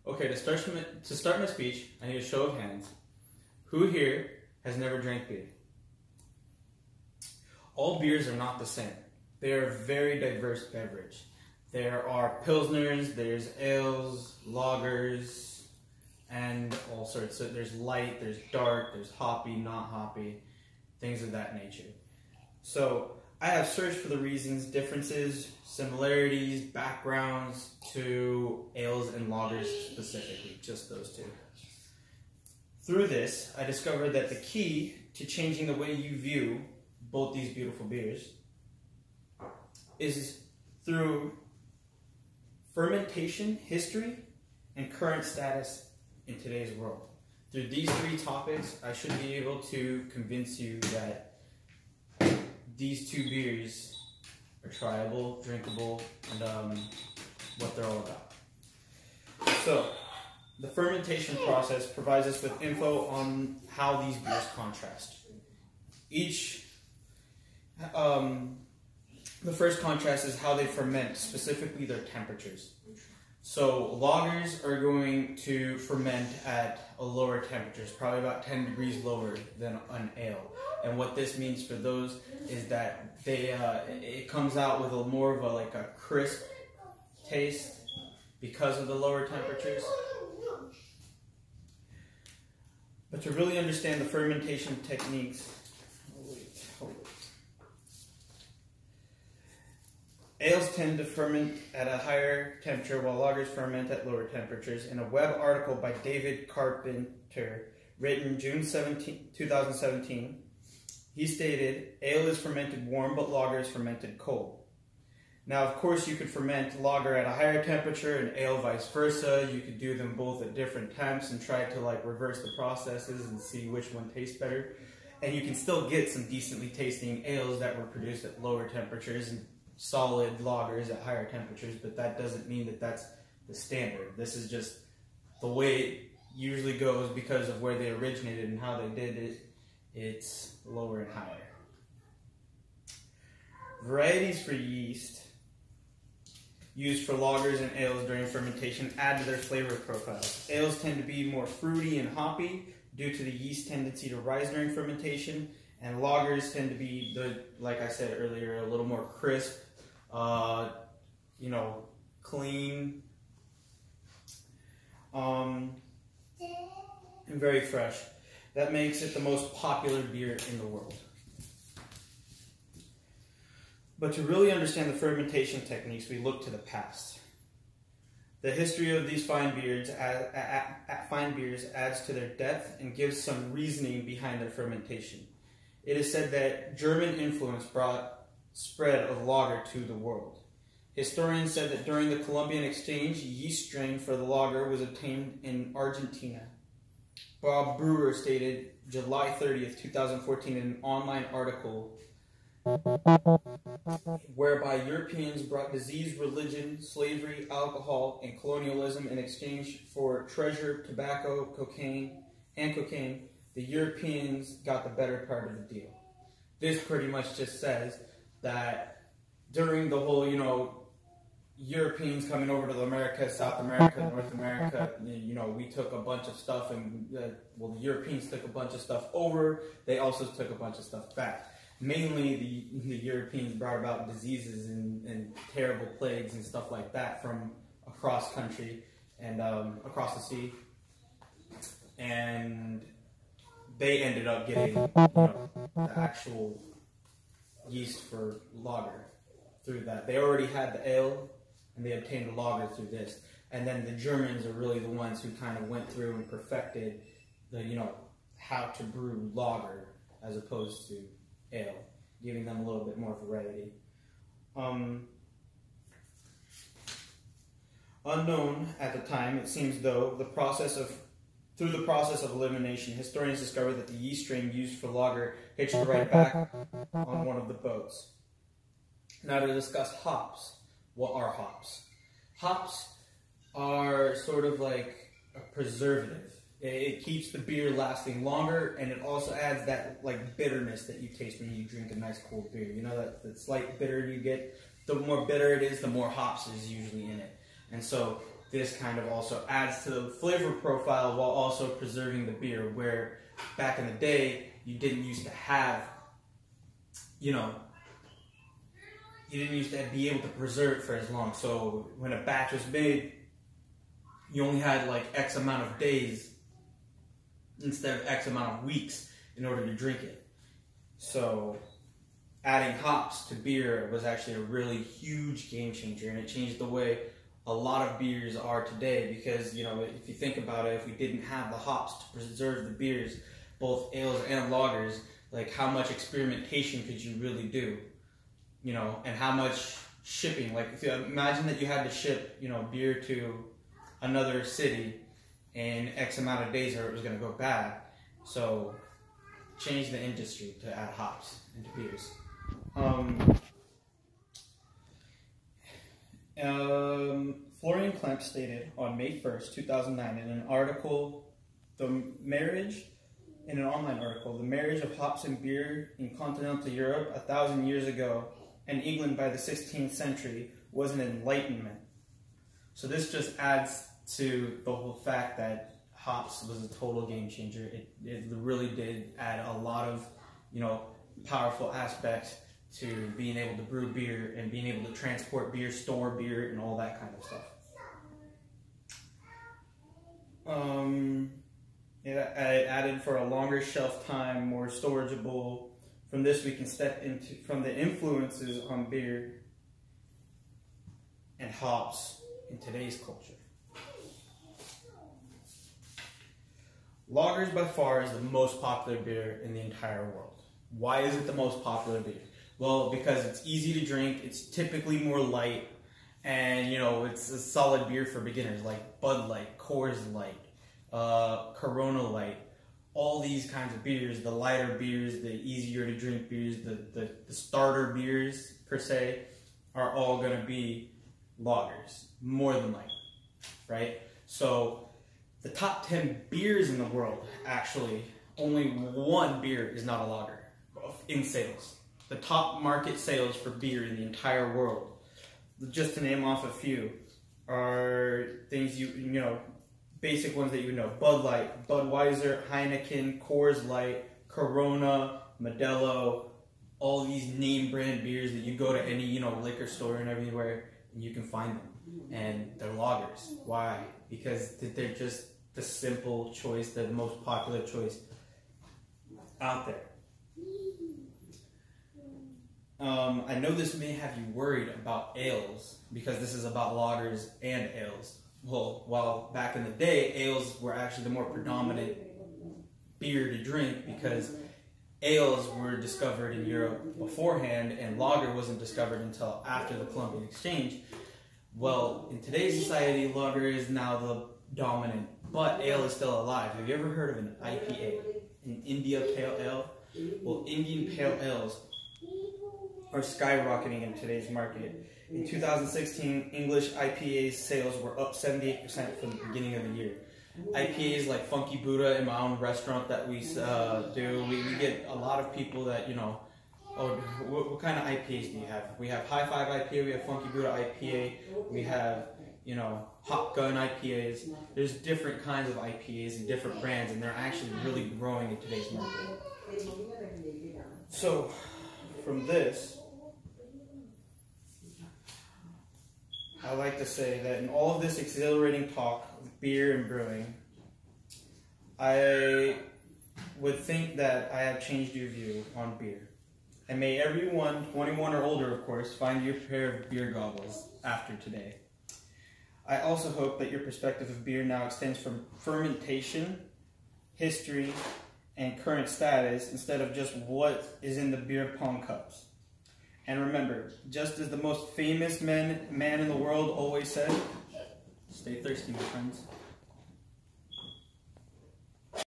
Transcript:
Okay, to start my speech, I need a show of hands. Who here has never drank beer? All beers are not the same. They are a very diverse beverage. There are pilsners, there's ales, lagers, and all sorts. So there's light, there's dark, there's hoppy, not hoppy, things of that nature. So I have searched for the reasons, differences, similarities, backgrounds to ales and lagers specifically, just those two. Through this, I discovered that the key to changing the way you view both these beautiful beers is through fermentation, history, and current status in today's world. Through these three topics, I should be able to convince you that these two beers are tryable, drinkable, and what they're all about. So, the fermentation process provides us with info on how these beers contrast. The first contrast is how they ferment, specifically their temperatures. So lagers are going to ferment at a lower temperature, probably about 10 degrees lower than an ale. And what this means for those is that it comes out with more of a crisp taste because of the lower temperatures. But to really understand the fermentation techniques, ales tend to ferment at a higher temperature while lagers ferment at lower temperatures. In a web article by David Carpenter, written June 17, 2017, he stated, ale is fermented warm, but lager is fermented cold. Now, of course, you could ferment lager at a higher temperature and ale vice versa. You could do them both at different temps and try to reverse the processes and see which one tastes better. And you can still get some decently tasting ales that were produced at lower temperatures and solid lagers at higher temperatures, but that doesn't mean that that's the standard. This is just the way it usually goes because of where they originated and how they did it. It's lower and higher. Varieties for yeast used for lagers and ales during fermentation add to their flavor profiles. Ales tend to be more fruity and hoppy due to the yeast tendency to rise during fermentation, and lagers tend to be, like I said earlier, a little more crisp, clean, and very fresh. That makes it the most popular beer in the world. But to really understand the fermentation techniques, we look to the past. The history of these fine beers adds to their depth and gives some reasoning behind their fermentation. It is said that German influence brought spread of lager to the world. Historians said that during the Columbian Exchange, yeast strain for the lager was obtained in Argentina. Bob Brewer stated July 30th, 2014 in an online article whereby Europeans brought disease, religion, slavery, alcohol, and colonialism in exchange for treasure, tobacco, cocaine. The Europeans got the better part of the deal. This pretty much just says that during the whole, Europeans coming over to America, South America, North America, we took a bunch of stuff and, the Europeans took a bunch of stuff over. They also took a bunch of stuff back. Mainly the Europeans brought about diseases and terrible plagues and stuff like that from across country and across the sea. And they ended up getting the actual yeast for lager through that. They already had the ale and they obtained the lager through this. And then the Germans are really the ones who kind of went through and perfected the, how to brew lager as opposed to ale, giving them a little bit more variety. Unknown at the time, it seems though, through the process of elimination, historians discovered that the yeast strain used for lager hitched right back on one of the boats. Now to discuss hops. What are hops? Hops are sort of like a preservative. It keeps the beer lasting longer, and it also adds that bitterness that you taste when you drink a nice cold beer. That slight bitter you get. The more bitter it is, the more hops is usually in it. And so this kind of also adds to the flavor profile while also preserving the beer, where back in the day, you didn't used to have, you didn't used to be able to preserve it for as long. So when a batch was made, you only had like X amount of days instead of X amount of weeks in order to drink it. So adding hops to beer was actually a really huge game changer, and it changed the way a lot of beers are today, because, if you think about it, if we didn't have the hops to preserve the beers, both ales and lagers, like how much experimentation could you really do? And how much shipping, like if you imagine that you had to ship, beer to another city in X amount of days or it was going to go bad. So change the industry to add hops into beers. Florian Klemp stated on May 1st, 2009 in an article, in an online article, the marriage of hops and beer in continental Europe 1,000 years ago and England by the 16th century was an enlightenment. So this just adds to the whole fact that hops was a total game changer. It really did add a lot of, powerful aspects to being able to brew beer and being able to transport beer, store beer, and all that kind of stuff. It added for a longer shelf time, more storageable. From this, we can step into from the influences on beer and hops in today's culture. Lagers by far is the most popular beer in the entire world. Why is it the most popular beer? Well, because it's easy to drink, it's typically more light, and it's a solid beer for beginners like Bud Light, Coors Light, Corona Light, all these kinds of beers, the lighter beers, the easier to drink beers, the starter beers per se, are all going to be lagers, more than likely, right? So the top 10 beers in the world, actually, only one beer is not a lager in sales. The top market sales for beer in the entire world, just to name off a few, are things basic ones that you know: Bud Light, Budweiser, Heineken, Coors Light, Corona, Modelo, all these name brand beers that you go to any liquor store and everywhere and you can find them, and they're lagers. Why? Because they're just the simple choice, the most popular choice out there. I know this may have you worried about ales, because this is about lagers and ales. Well, while back in the day, ales were actually the more predominant beer to drink, because ales were discovered in Europe beforehand, and lager wasn't discovered until after the Columbian Exchange. Well, in today's society, lager is now the dominant, but ale is still alive. Have you ever heard of an IPA, an India Pale Ale? Well, Indian Pale Ales are skyrocketing in today's market. In 2016, English IPA sales were up 78% from the beginning of the year. IPAs like Funky Buddha in my own restaurant that we do, we get a lot of people that, oh, what kind of IPAs do you have? We have High Five IPA, we have Funky Buddha IPA, we have, Hot Gun IPAs. There's different kinds of IPAs and different brands, and they're actually really growing in today's market. So, from this, I like to say that in all of this exhilarating talk of beer and brewing, I would think that I have changed your view on beer. And may everyone, 21 or older of course, find you a pair of beer goggles after today. I also hope that your perspective of beer now extends from fermentation, history, and current status, instead of just what is in the beer pong cups. And remember, just as the most famous man in the world always said, stay thirsty, my friends.